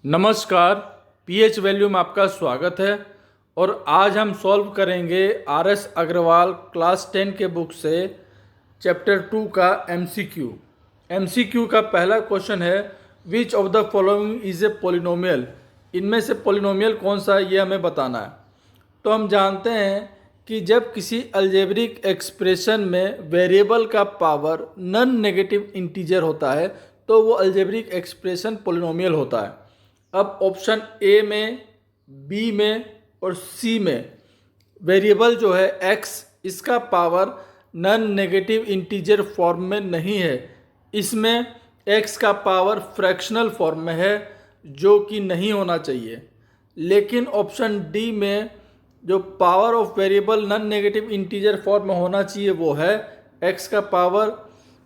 नमस्कार। PH value में आपका स्वागत है और आज हम सॉल्व करेंगे आर.एस. अग्रवाल क्लास 10 के बुक से चैप्टर 2 का एमसीक्यू। एमसीक्यू का पहला क्वेश्चन है which of the following is a polynomial. इनमें से पोलिनोमियल कौन सा है ये हमें बताना है। तो हम जानते हैं कि जब किसी अलजेब्रिक एक्सप्रेशन में वेरिएबल का पावर नॉन नेगेटिव इंटीजर होता है तो वो अलजेब्रिक एक्सप्रेशन पोलिनोमियल होता है। अब ऑप्शन ए में, बी में और सी में वेरिएबल जो है x, इसका power non negative integer form में नहीं है। इसमें x का पावर फ्रैक्शनल फॉर्म में है जो कि नहीं होना चाहिए। लेकिन ऑप्शन डी में जो power of variable non negative integer form में होना चाहिए वो है x का power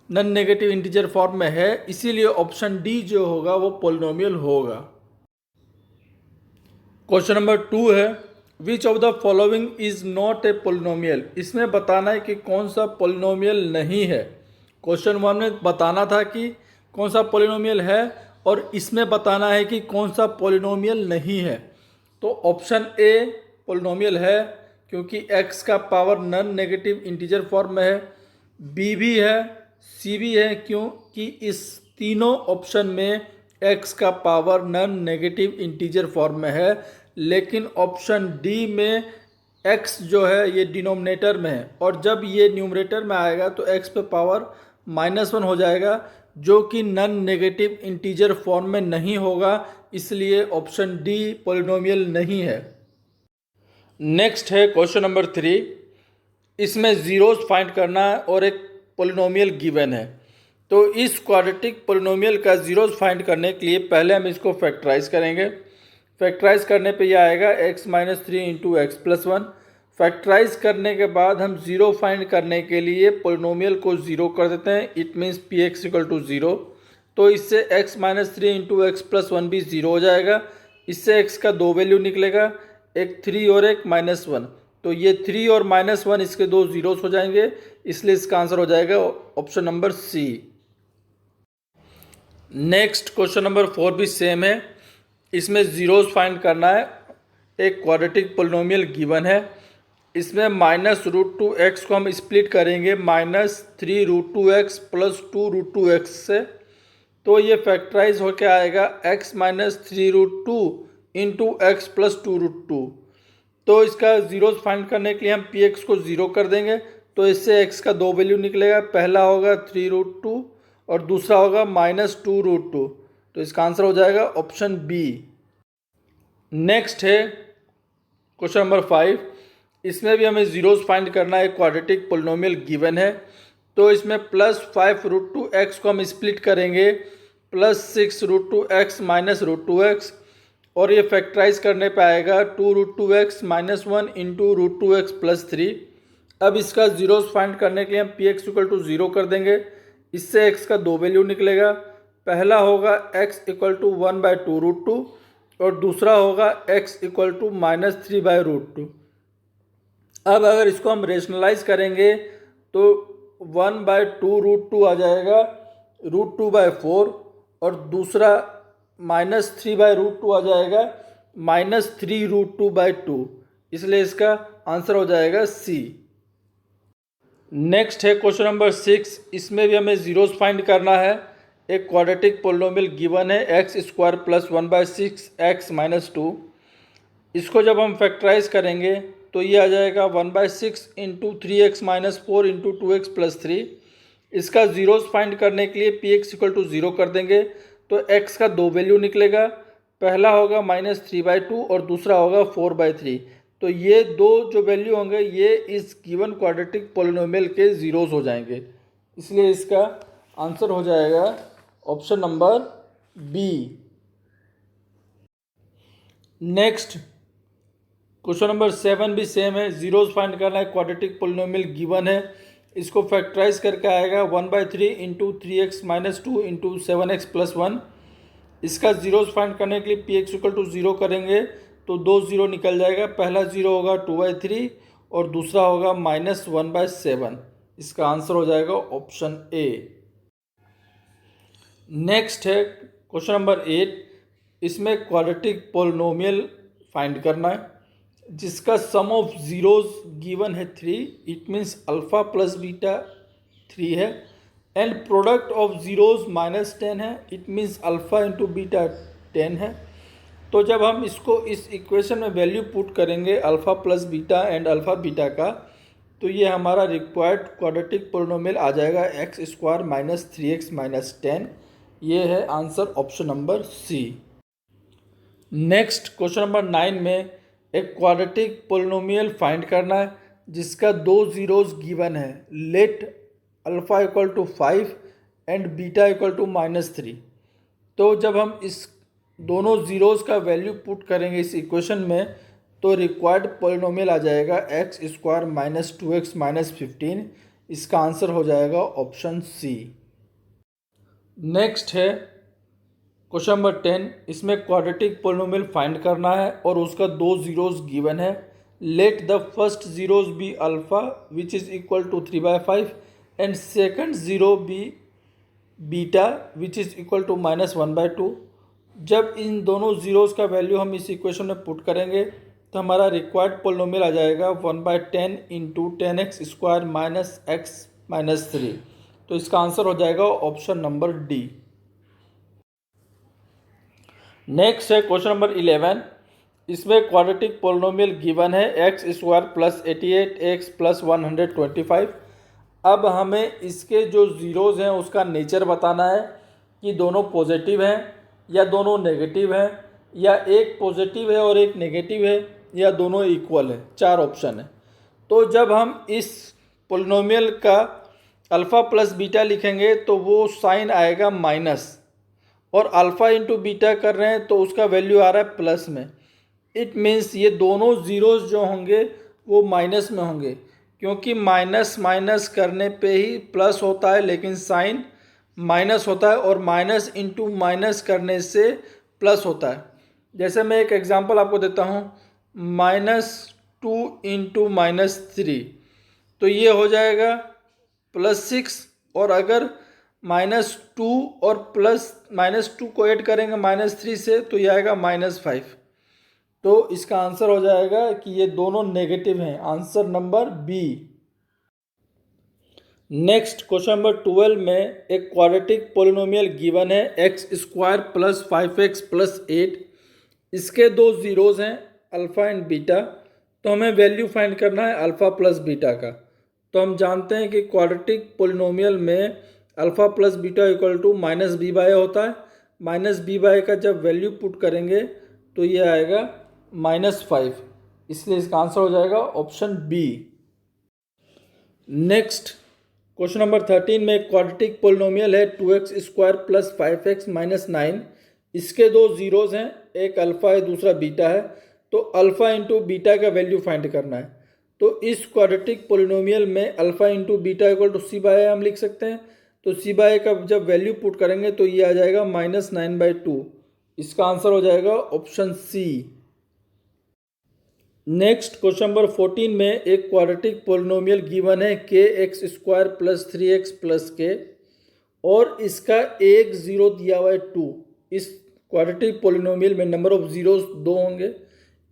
non negative integer form में है, इसीलिए ऑप्शन डी जो होगा वो पोलिनोमियल होगा। क्वेश्चन नंबर 2 है which of the following is not a polynomial. इसमें बताना है कि कौन सा पोलिनोमियल नहीं है। क्वेश्चन 1 में बताना था कि कौन सा पोलिनोमियल है और इसमें बताना है कि कौन सा पोलिनोमियल नहीं है। तो ऑप्शन ए पोलिनोमियल है क्योंकि x का power non negative integer form में है, बी भी है, सी भी है क्योंकि इस तीनों ऑप्शन में x का power non negative integer form में है। लेकिन ऑप्शन डी में x जो है ये डिनोमिनेटर में है और जब ये न्यूमरेटर में आएगा तो x पे पावर -1 हो जाएगा जो कि नॉन नेगेटिव इंटीजर फॉर्म में नहीं होगा, इसलिए ऑप्शन डी पॉलिनोमियल नहीं है। नेक्स्ट है क्वेश्चन नंबर 3। इसमें जीरोस फाइंड करना है और एक पॉलिनोमियल गिवन है। तो इस क्वाड्रेटिक पॉलिनोमियल का जीरोस फाइंड करने के लिए पहले हम इसको फैक्टराइज करेंगे। फैक्टराइज करने पे यह आएगा x - 3 × x + 1। फैक्टराइज करने के बाद हम जीरो फाइंड करने के लिए पॉलिनोमियल को ज़ीरो कर देते हैं। It means px = 0। तो इससे x - 3 × x + 1 भी ज़ीरो हो जाएगा। इससे x का दो वैल्यू निकलेगा, एक 3 और एक -1। तो ये 3 और -1 इसके दो ज़ीरोस हो जाएंगे, इसलिए इसका आंसर हो जाएगा option number C. Next question number 4 भी सेम है। इसमें जीरोस फाइंड करना है। एक क्वाड्रेटिक पॉलिनोमियल गिवन है। इसमें -√2x को हम स्प्लिट करेंगे -3√2x + 2√2x से। तो ये फैक्टराइज होके आएगा x - 3√2 × x + 2√2। तो इसका जीरोस फाइंड करने के लिए हम px को ज़ीरो कर देंगे। तो इससे x का दो वैल्यू निकलेगा, पहला होगा 3√2 और दूसरा होगा -2√2। तो इसका आंसर हो जाएगा ऑप्शन बी। नेक्स्ट है क्वेश्चन नंबर 5। इसमें भी हमें जीरोस फाइंड करना है। क्वाड्रेटिक पॉलिनोमियल गिवन है। तो इसमें +5√2x को हम स्प्लिट करेंगे +6√2x - √2x और ये फैक्टराइज करने पे आएगा 2√2x - 1 × √2x + 3। अब इसका जीरोस फाइंड करने के लिए हम px = 0 कर देंगे। इससे x का दो वैल्यू निकलेगा, पहला होगा x = 1/2√2 और दूसरा होगा x = -3/√2। अब अगर इसको हम रेशनलाइज करेंगे तो 1/2√2 आ जाएगा √2/4 और दूसरा -3/√2 आ जाएगा -3√2/2, इसलिए इसका आंसर हो जाएगा सी। नेक्स्ट है क्वेश्चन नंबर 6। इसमें भी हमें जीरोस फाइंड करना है। एक क्वाड्रेटिक पॉलिनोमियल गिवन है x² + 1/6x - 2। इसको जब हम फैक्टराइज करेंगे तो ये आ जाएगा 1/6 × 3x - 4 × 2x + 3। इसका जीरोस फाइंड करने के लिए px = 0 कर देंगे। तो x का दो वैल्यू निकलेगा, पहला होगा -3/2 और दूसरा होगा 4/3। तो ये दो जो वैल्यू होंगे ये इस गिवन क्वाड्रेटिक पॉलिनोमियल के ज़ीरोस हो जाएंगे, इसलिए इसका आंसर हो जाएगा option number B. Next question number 7 भी सेम है। जीरोस फाइंड करना है। क्वाड्रेटिक पॉलिनोमियल गिवन है। इसको फैक्टराइज करके आएगा 1/3 × 3x - 2 × 7x + 1। इसका जीरोस फाइंड करने के लिए px = 0 करेंगे तो दो ज़ीरो निकल जाएगा, पहला ज़ीरो होगा 2/3 और दूसरा होगा -1/7। इसका आंसर हो जाएगा ऑप्शन ए। नेक्स्ट है क्वेश्चन नंबर 8। इसमें क्वाड्रेटिक पोलिनोमियल फाइंड करना है जिसका सम ऑफ ज़ीरोज़ गिवन है 3, it means alpha plus beta 3 है, एंड प्रोडक्ट ऑफ ज़ीरोज़ -10 है, it means alpha into beta 10 है। तो जब हम इसको इस इक्वेशन में वैल्यू पुट करेंगे alpha plus beta and alpha beta का, तो ये हमारा रिक्वायर्ड क्वाड्रेटिक पोलिनोमियल आ जाएगा x² माइनस 3x माइनस 10। ये है answer option number C. Next question number 9 में एक क्वाड्रेटिक पोलिनोमियल फाइंड करना है जिसका 2 ज़ीरोज़ गिवन है। Let alpha equal to 5 and beta equal to -3। तो जब हम इस दोनों ज़ीरोज़ का वैल्यू पुट करेंगे इस इक्वेशन में, तो रिक्वायर्ड पोलिनोमियल आ जाएगा x² माइनस 2x माइनस 15। इसका आंसर हो जाएगा ऑप्शन सी। नेक्स्ट है क्वेश्चन नंबर 10। इसमें क्वाड्रेटिक पोलिनोमियल फाइंड करना है और उसका 2 ज़ीरोज़ गिवन है। Let the first zeros be alpha which is equal to 3/5 and second zero be beta which is equal to -1/2। जब इन दोनों ज़ीरोज़ का वैल्यू हम इस इक्वेशन में पुट करेंगे तो हमारा रिक्वायर्ड पोलिनोमियल आ जाएगा 1/10 into 10x² minus x minus 3। तो इसका आंसर हो जाएगा ऑप्शन नंबर डी। नेक्स्ट है क्वेश्चन नंबर 11। इसमें क्वाड्रेटिक पोलिनोमियल गिवन है x² प्लस 88x प्लस 125। अब हमें इसके जो ज़ीरोज़ हैं उसका नेचर बताना है कि दोनों पॉजिटिव हैं या दोनों नेगेटिव हैं, या एक पॉजिटिव है और एक नेगेटिव है, या दोनों इक्वल है। 4 ऑप्शन है। तो जब हम इस पोलिनोमियल का अल्फ़ा प्लस बीटा लिखेंगे तो वो साइन आएगा माइनस, और अल्फ़ा इंटू बीटा कर रहे हैं तो उसका वैल्यू आ रहा है प्लस में। इट मीन्स ये दोनों ज़ीरोज़ जो होंगे वो माइनस में होंगे, क्योंकि माइनस माइनस करने पे ही प्लस होता है, लेकिन साइन माइनस होता है, और माइनस इंटू माइनस करने से प्लस होता है। जैसे मैं एक एग्जांपल आपको देता हूँ, -2 इंटू -3, तो ये हो जाएगा +6, और अगर -2 और -2 को ऐड करेंगे -3 से तो ये आएगा -5। तो इसका आंसर हो जाएगा कि ये दोनों नेगेटिव हैं। Answer number B. Next question number 12 में एक क्वाड्रेटिक पोलिनोमियल गिवन है x² प्लस 5x प्लस 8। इसके 2 ज़ीरोज़ हैं अल्फ़ा एंड बीटा। तो हमें वैल्यू फाइंड करना है अल्फ़ा प्लस बीटा का। तो हम जानते हैं कि क्वाड्रेटिक पोलिनोमियल में alpha plus beta equal to -b/a होता है। -b/a का जब वैल्यू पुट करेंगे तो ये आएगा -5। इसलिए इसका आंसर हो जाएगा option B. Next question number 13 में क्वाड्रेटिक पोलिनोमियल है 2x² प्लस 5x माइनस 9। इसके 2 ज़ीरोज़ हैं, एक अल्फ़ा है दूसरा बीटा है। तो अल्फ़ा इंटू बीटा का वैल्यू फाइंड करना है। तो इस क्वाड्रेटिक पोलिनोमियल में alpha into beta equal to c/a हम लिख सकते हैं। तो c/a का जब वैल्यू पुट करेंगे तो ये आ जाएगा -9/2। इसका आंसर हो जाएगा option C. Next question number 14 में एक क्वाड्रेटिक पोलिनोमियल गिवन है kx² plus 3x plus k, और इसका एक ज़ीरो दिया हुआ है 2। इस क्वाड्रेटिक पोलिनोमियल में नंबर ऑफ ज़ीरोज़ 2 होंगे।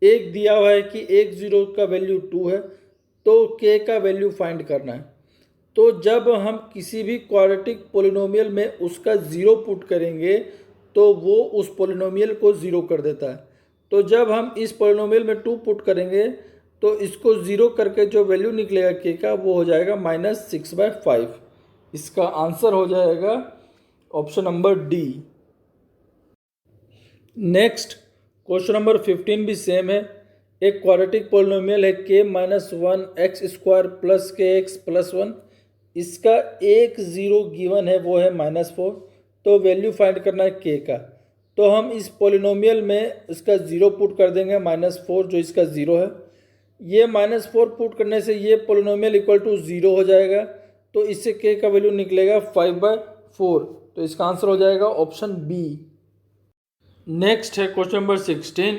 एक दिया हुआ है कि एक ज़ीरो का वैल्यू 2 है, तो k का वैल्यू फाइंड करना है। तो जब हम किसी भी क्वाड्रेटिक पोलिनोमियल में उसका ज़ीरो पुट करेंगे तो वो उस पोलिनोमियल को ज़ीरो कर देता है। तो जब हम इस पोलिनोमियल में 2 पुट करेंगे तो इसको ज़ीरो करके जो वैल्यू निकलेगा k का वो हो जाएगा -6/5। इसका आंसर हो जाएगा option number D. Next question number 15 भी सेम है। एक क्वाड्रेटिक पोलिनोमियल है k-1x² प्लस kx प्लस 1। इसका एक ज़ीरो गिवन है वो है -4। तो वैल्यू फाइंड करना है k का। तो हम इस पोलिनोमियल में इसका ज़ीरो पुट कर देंगे -4, जो इसका ज़ीरो है। ये -4 पुट करने से ये पोलिनोमियल इक्वल टू 0 हो जाएगा। तो इससे k का वैल्यू निकलेगा 5/4। तो इसका आंसर हो जाएगा ऑप्शन बी। नेक्स्ट है क्वेश्चन नंबर 16।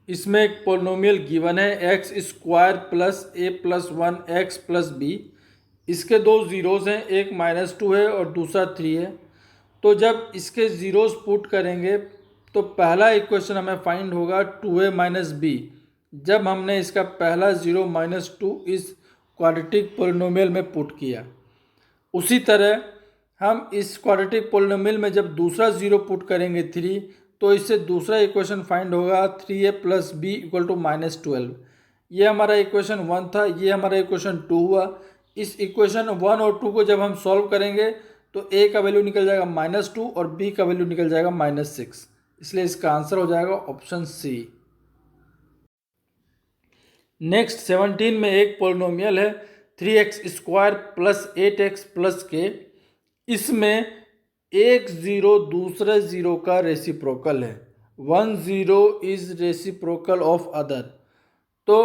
इसमें एक पोलिनोमियल गिवन है x² plus a plus 1x plus b। इसके 2 ज़ीरोज़ हैं, एक -2 है और दूसरा 3 है। तो जब इसके ज़ीरोज़ पुट करेंगे तो पहला इक्वेशन हमें फाइंड होगा 2a माइनस बी, जब हमने इसका पहला 0 माइनस 2 इस क्वाड्रेटिक पोलिनोमियल में पुट किया। उसी तरह हम इस क्वाड्रेटिक पोलिनोमियल में जब दूसरा 0 पुट करेंगे 3, तो इससे दूसरा इक्वेशन फाइंड होगा 3a plus B equal to -12। ये हमारा इक्वेशन 1 था, ये हमारा इक्वेशन 2 हुआ। इस इक्वेशन 1 और 2 को जब हम सॉल्व करेंगे तो a का वैल्यू निकल जाएगा -2 और b का वैल्यू निकल जाएगा -6, इसलिए इसका आंसर हो जाएगा ऑप्शन सी। नेक्स्ट 17 में एक पोलिनोमियल है 3x² प्लस 8x प्लस के। इसमें एक ज़ीरो दूसरे ज़ीरो का रेसिप्रोकल है, 1 0 इज रेसिप्रोकल ऑफ अदर। तो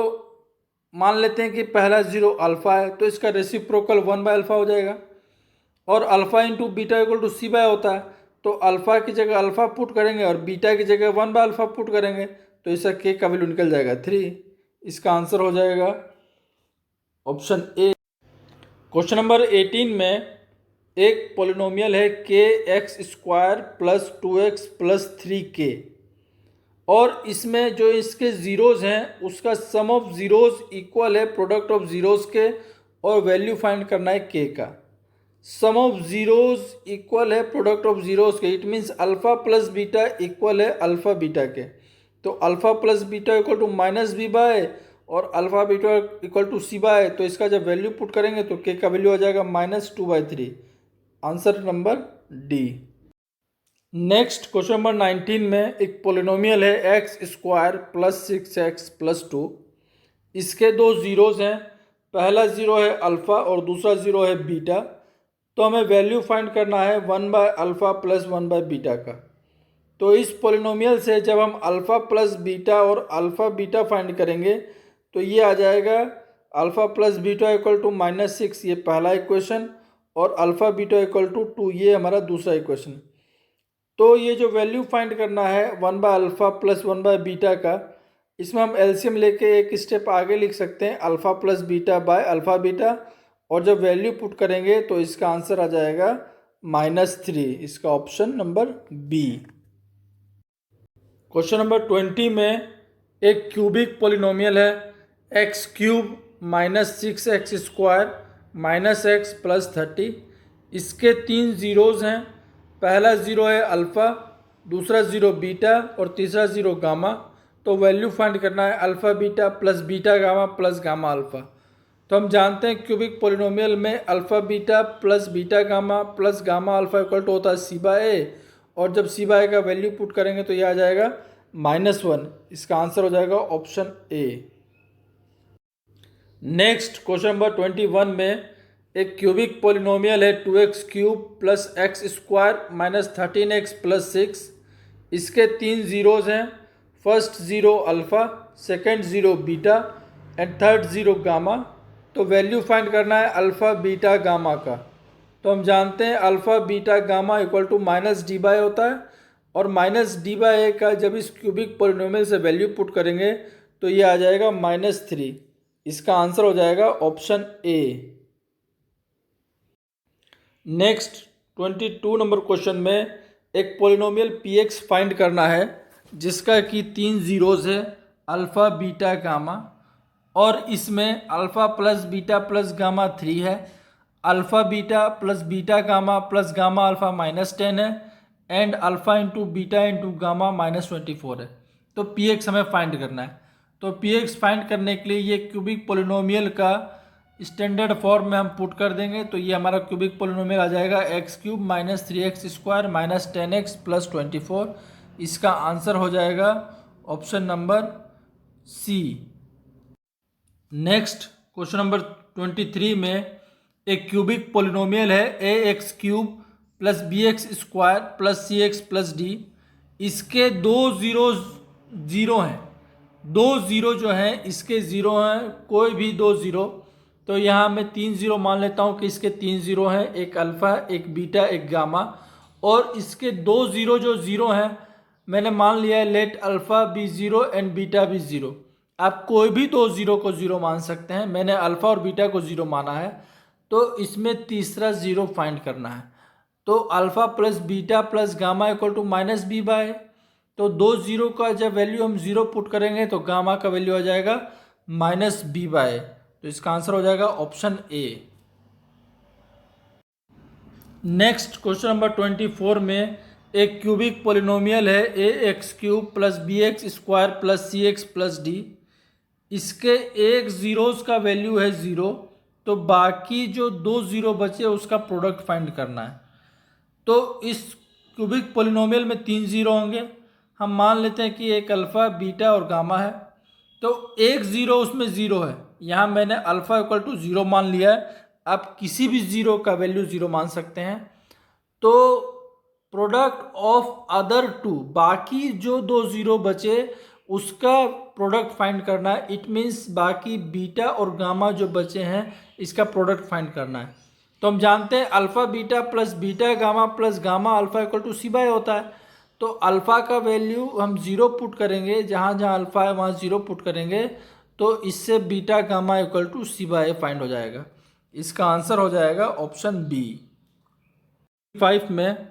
मान लेते हैं कि पहला 0 अल्फ़ा है, तो इसका रेसिप्रोकल 1/अल्फ़ा हो जाएगा, और alpha into beta equal to C by होता है, तो अल्फ़ा की जगह अल्फ़ा पुट करेंगे और बीटा की जगह 1/अल्फ़ा पुट करेंगे, तो इसका के का वैल्यू निकल जाएगा 3। इसका आंसर हो जाएगा ऑप्शन ए। क्वेश्चन नंबर 18 में एक पोलिनोमियल है kx² plus 2x plus 3k, और इसमें जो इसके ज़ीरोज़ हैं उसका सम ऑफ ज़ीरोज़ इक्वल है प्रोडक्ट ऑफ ज़ीरोज़ के, और वैल्यू फाइंड करना है k का। सम ऑफ ज़ीरोज़ इक्वल है प्रोडक्ट ऑफ ज़ीरोज़ के, it means alpha plus beta equal है अल्फ़ा बीटा के। तो alpha plus beta equal to -b by और alpha beta equal to c by, तो इसका जब वैल्यू पुट करेंगे तो k का वैल्यू आ जाएगा -2/3। Answer number D. Next question number 19 में एक पोलिनोमियल है x² प्लस 6x प्लस 2। इसके दो ज़ीरोज़ हैं, पहला ज़ीरो है अल्फ़ा और दूसरा ज़ीरो है बीटा। तो हमें वैल्यू फाइंड करना है 1/अल्फ़ा प्लस 1/बीटा का। तो इस पोलिनोमियल से जब हम अल्फ़ा प्लस बीटा और अल्फ़ा बीटा फाइंड करेंगे तो ये आ जाएगा alpha plus beta equal to -6, ये पहला इक्वेशन, और अल्फ़ा बीटा इक्वल टू 2, ये हमारा दूसरा इक्वेशन। तो ये जो वैल्यू फाइंड करना है 1/अल्फ़ा प्लस 1/बीटा का, इसमें हम एलसीएम लेके एक स्टेप आगे लिख सकते हैं alpha plus beta by alpha beta, और जब वैल्यू पुट करेंगे तो इसका आंसर आ जाएगा -3। इसका option number B. Question number 20 में एक क्यूबिक पोलिनोमियल है x³ minus 6x² minus x plus 30। इसके तीन ज़ीरोज़ हैं, पहला ज़ीरो है अल्फ़ा, दूसरा ज़ीरो बीटा और तीसरा ज़ीरो गामा। तो वैल्यू फाइंड करना है alpha beta plus beta gamma plus gamma alpha. तो हम जानते हैं क्यूबिक पोलिनोमियल में alpha beta plus beta gamma plus gamma alpha equal to होता है c/a, और जब c/a का वैल्यू पुट करेंगे तो ये आ जाएगा -1। इसका आंसर हो जाएगा option A. Next question number 21 में एक क्यूबिक पोलिनोमियल है 2x³ plus x² minus 13x plus 6। इसके तीन ज़ीरोज़ हैं, first zero alpha, second zero beta and third zero gamma. तो वैल्यू फाइंड करना है अल्फ़ा बीटा गामा का। तो हम जानते हैं alpha beta gamma equal to -d/a होता है, और -d/a का जब इस क्यूबिक पोलिनोमियल से वैल्यू पुट करेंगे तो ये आ जाएगा -3। इसका आंसर हो जाएगा option A. Next 22 number question में एक पोलिनोमियल px फाइंड करना है जिसका कि तीन ज़ीरोज़ है अल्फ़ा बीटा गामा, और इसमें अल्फ़ा प्लस बीटा गामा 3 है, alpha beta plus beta gamma plus gamma alpha -10 है, and alpha into beta into gamma -24 है। तो px हमें फाइंड करना है। तो px फाइंड करने के लिए ये क्यूबिक पोलिनोमियल का स्टैंडर्ड फॉर्म में हम पुट कर देंगे, तो ये हमारा क्यूबिक पोलिनोमियल आ जाएगा x³ minus 3x² minus 10x plus 24। इसका आंसर हो जाएगा option number C. Next question number 23 में एक क्यूबिक पोलिनोमियल है ax³ plus bx² plus cx plus d। इसके दो ज़ीरो हैं, दो ज़ीरो जो हैं इसके ज़ीरो हैं, कोई भी दो ज़ीरो। तो यहाँ मैं तीन ज़ीरो मान लेता हूँ कि इसके तीन ज़ीरो हैं, एक अल्फ़ा एक बीटा एक गामा, और इसके दो ज़ीरो जो ज़ीरो हैं मैंने मान लिया है let alpha be zero and beta be zero. आप कोई भी दो ज़ीरो को ज़ीरो मान सकते हैं, मैंने अल्फ़ा और बीटा को ज़ीरो माना है। तो इसमें तीसरा ज़ीरो फाइंड करना है। तो alpha plus beta plus gamma equal to -b/, तो दो जीरो का जब वैल्यू हम जीरो पुट करेंगे तो गामा का वैल्यू आ जाएगा -b/a। तो इसका आंसर हो जाएगा option A. Next question number 24 में एक क्यूबिक पोलिनोमियल है ax³ + bx² + cx + d। इसके एक जीरोस का वैल्यू है 0, तो बाकी जो दो जीरो बचे उसका प्रोडक्ट फाइंड करना है। तो इस क्यूबिक पोलिनोमियल में 3 जीरो होंगे। हम मान लेते हैं कि एक अल्फ़ा, बीटा और गामा है। तो एक ज़ीरो उसमें ज़ीरो है, यहाँ मैंने अल्फ़ा = 0 मान लिया है। आप किसी भी ज़ीरो का वैल्यू 0 मान सकते हैं। तो प्रोडक्ट ऑफ अदर टू, बाकी जो दो ज़ीरो बचे उसका प्रोडक्ट फाइंड करना है। इट मीन्स बाकी बीटा और गामा जो बचे हैं इसका प्रोडक्ट फाइंड करना है। तो हम जानते हैं alpha beta plus beta gamma plus gamma alpha = c/a होता है। तो अल्फ़ा का वैल्यू हम 0 पुट करेंगे, जहाँ जहाँ अल्फ़ा है वहाँ 0 पुट करेंगे, तो इससे बीटा गामा = c/a फाइंड हो जाएगा। इसका आंसर हो जाएगा ऑप्शन बी। 5 में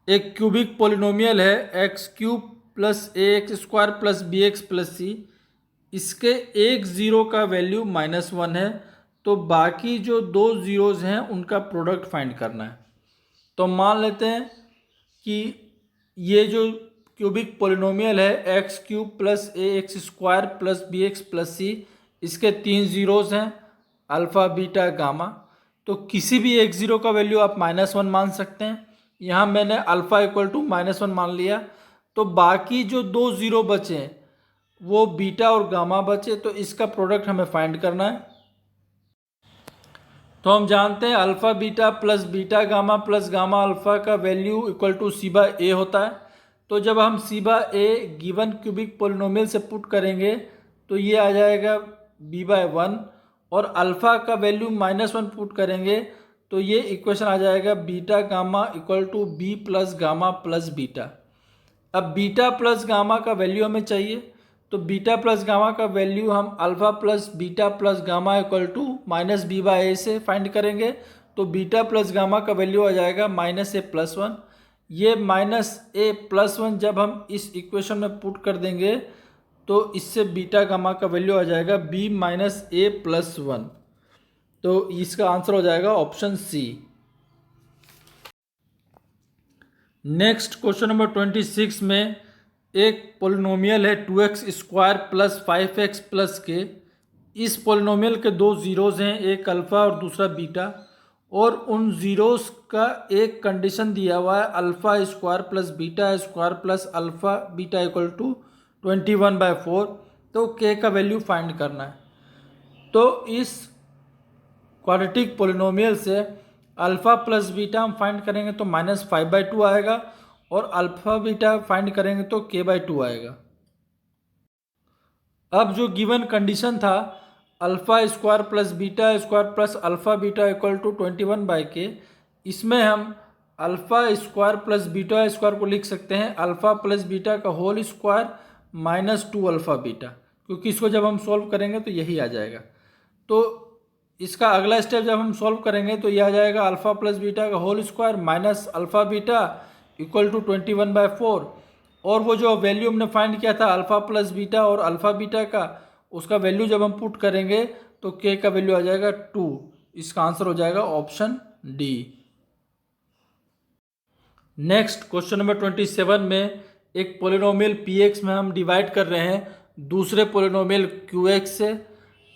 एक क्यूबिक पोलिनोमियल है x³ + ax² + bx + c। इसके एक ज़ीरो का वैल्यू -1 है, तो बाकी जो दो ज़ीरोज़ हैं उनका प्रोडक्ट फाइंड करना है। तो मान लेते हैं कि ये जो क्यूबिक पोलिनोमियल है x³ + ax² + bx + c, इसके 3 ज़ीरोज़ हैं अल्फ़ा, बीटा, गामा। तो किसी भी एक ज़ीरो का वैल्यू आप -1 मान सकते हैं। यहाँ मैंने अल्फ़ा = -1 मान लिया। तो बाकी जो दो ज़ीरो बचे हैं वो बीटा और गामा बचे, तो इसका प्रोडक्ट हमें फाइंड करना है। तो हम जानते हैं alpha beta plus beta gamma plus gamma alpha का वैल्यू = c/a होता है। तो जब हम c/a गिवन क्यूबिक पोलिनोमियल से पुट करेंगे तो ये आ जाएगा b/1, और अल्फ़ा का वैल्यू -1 पुट करेंगे तो ये इक्वेशन आ जाएगा beta gamma = b + gamma + beta. अब बीटा प्लस गामा का वैल्यू हमें चाहिए, तो बीटा प्लस गामा का वैल्यू हम alpha plus beta plus gamma = -b/a से फाइंड करेंगे। तो बीटा प्लस गामा का वैल्यू आ जाएगा -a+1। ये -a+1 जब हम इस इक्वेशन में पुट कर देंगे तो इससे बीटा गामा का वैल्यू आ जाएगा b - a+1। तो इसका आंसर हो जाएगा option C. Next question number 26 में एक पोलिनोमियल है 2x² + 5x + k। इस पोलिनोमियल के दो ज़ीरोज़ हैं, एक अल्फ़ा और दूसरा बीटा, और उन ज़ीरोज़ का एक कंडीशन दिया हुआ है α² + β² + अल्फ़ा बीटा = 21/4। तो k का वैल्यू फाइंड करना है। तो इस क्वाड्रेटिक पोलिनोमियल से अल्फ़ा प्लस बीटा हम फाइंड करेंगे तो -5/2 आएगा, और अल्फ़ा बीटा फाइंड करेंगे तो k/2 आएगा। अब जो गिवन कंडीशन था α² + β² + अल्फ़ा बीटा = 21/k, इसमें हम α² + β² को लिख सकते हैं अल्फ़ा प्लस बीटा का होल स्क्वायर -2 अल्फ़ा बीटा, क्योंकि इसको जब हम सॉल्व करेंगे तो यही आ जाएगा। तो इसका अगला स्टेप जब हम सॉल्व करेंगे तो ये आ जाएगा अल्फ़ा प्लस बीटा का whole square minus alpha beta = 21/4, और वो जो वैल्यू हमने फाइंड किया था अल्फ़ा प्लस बीटा और अल्फ़ा बीटा का, उसका वैल्यू जब हम पुट करेंगे तो k का वैल्यू आ जाएगा 2। इसका आंसर हो जाएगा option D. Next question number 27 में एक पोलिनोमियल px में हम डिवाइड कर रहे हैं दूसरे पोलिनोमियल qx से।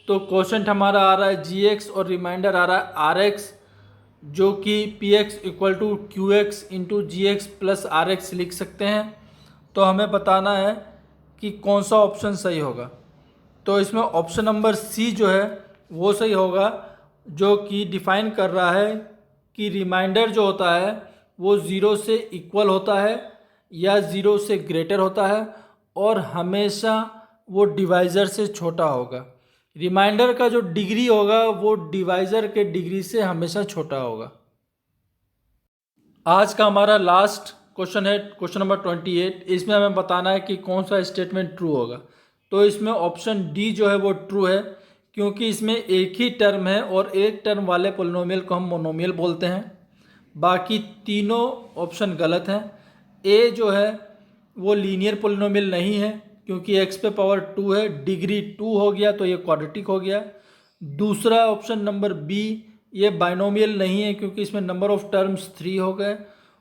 तो क्वेश्चन हमारा आ रहा है gx और रिमाइंडर आ रहा है rx, जो कि px = qx × gx + rx लिख सकते हैं। तो हमें बताना है कि कौन सा ऑप्शन सही होगा। तो इसमें ऑप्शन नंबर सी जो है वो सही होगा, जो कि डिफाइन कर रहा है कि रिमाइंडर जो होता है वो 0 से इक्वल होता है या 0 से ग्रेटर होता है, और हमेशा वो डिवाइज़र से छोटा होगा। रिमाइंडर का जो डिग्री होगा वो डिवाइज़र के डिग्री से हमेशा छोटा होगा। आज का हमारा लास्ट क्वेश्चन है क्वेश्चन नंबर 28। इसमें हमें बताना है कि कौन सा स्टेटमेंट ट्रू होगा। तो इसमें ऑप्शन डी जो है वो ट्रू है, क्योंकि इसमें एक ही टर्म है और एक टर्म वाले पोलिनोमियल को हम मोनोमियल बोलते हैं। बाकी तीनों ऑप्शन गलत हैं। ए जो है वो लीनियर पोलिनोमियल नहीं है, क्योंकि x पे पावर 2 है, डिग्री 2 हो गया तो ये क्वाड्रेटिक हो गया। दूसरा ऑप्शन नंबर बी, ये बाइनोमियल नहीं है, क्योंकि इसमें नंबर ऑफ टर्म्स 3 हो गए।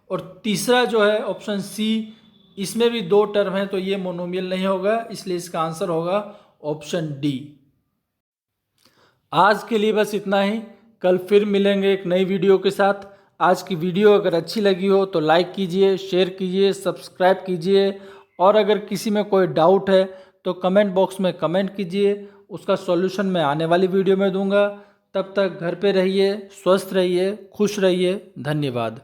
और तीसरा जो है ऑप्शन सी, इसमें भी 2 टर्म है तो ये मोनोमियल नहीं होगा, इसलिए इसका आंसर होगा ऑप्शन डी। आज के लिए बस इतना ही, कल फिर मिलेंगे एक नई वीडियो के साथ। आज की वीडियो अगर अच्छी लगी हो तो लाइक कीजिए, शेयर कीजिए, सब्सक्राइब कीजिए, और अगर किसी में कोई डाउट है तो कमेंट बॉक्स में कमेंट कीजिए, उसका सॉल्यूशन मैं आने वाली वीडियो में दूंगा। तब तक घर पे रहिए, स्वस्थ रहिए, खुश रहिए। धन्यवाद।